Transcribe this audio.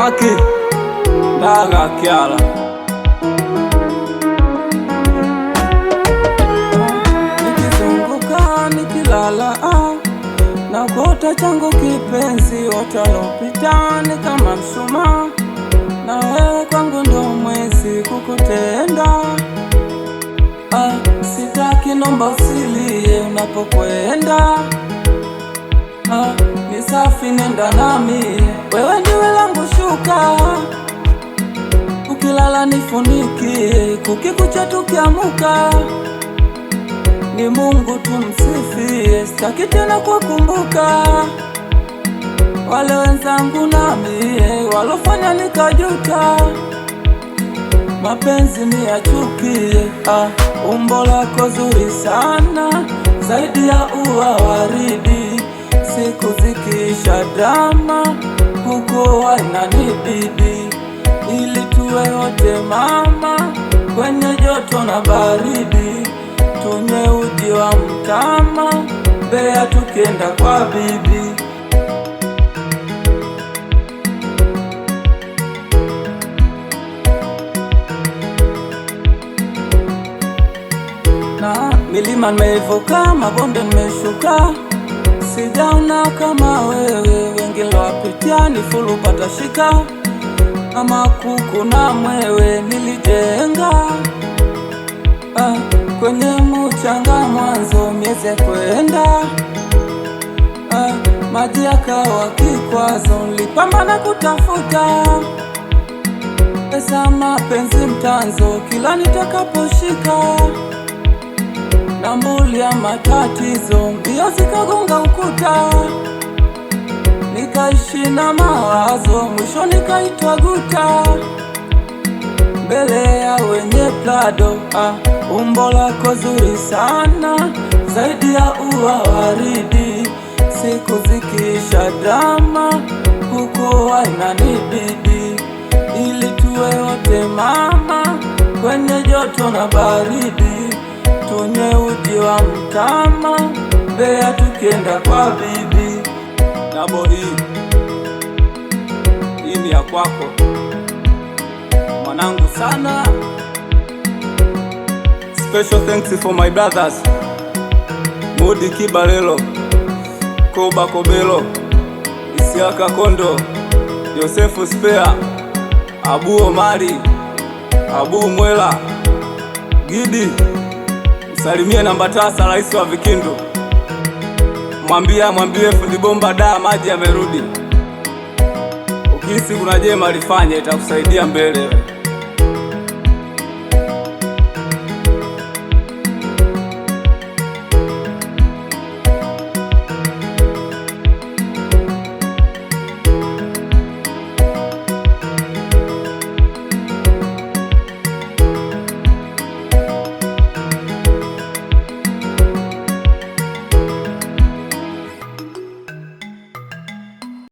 Maki Daga Kyala. Nikizunguka nikilala na kuota changu kipenzi, watalopita ni kama mshumaa, na wewe kwangu ndo mwezi kukutenda. Sitaki nomba usilie unapokwenda. Ni safi nenda nami, wewe ndiwe langu shuka, ukilala nifunikie, kukikucha tukiamuka, ni Mungu tumsifie, sitaki tena kukumbuka wale wenzangu nami walofanya nikajuta, mapenzi niyachukie. Umbo lako zuri sana, zaidi ya ua waridi, siku zikiisha drama kukuwa inanibidi, ili tuwe wote mama, kwenye joto na baridi, tunywe uji wa mtama, Mbeya tukienda kwa bibi. Na milima nimeivuka, mabonde nimeshuka, sijaona kama wewe, wengi lowapitia ni fulu pata shika, ama kuku na mwewe nilijenga kwenye mchanga mwanzo miezi ya kwenda, maji yakawa kikwazo, nilipambana kutafuta pesa, mapenzi mtanzo, kila nitakaposhika, na mbuli ya matatizo, mbio zikagonga ukuta, nikaishi na mawazo, mwisho nikaitwa guta, mbele ya wenye plado. Umbo lako zuri sana, zaidi ya ua waridi, siku zikiisha drama kukuwa inanibidi, ili tuwe wote mama, kwenye joto na baridi, tunywe uji wa mtama, Mbeya tukienda kwa bibi. Dabo hii ni ya kwako mwanangu sana. Special thanks for my brothers Mudi Kibalelo, Koba Kobelo, Isiaka Kondo, Yosefu Spea, Abu Omari, Abu Mwela, Gidi. Salimie namba tasa rais wa Vikindu, mwambie fundi bomba da maji yamerudi. Ukihisi kuna jema lifanye, itakusaidia mbele.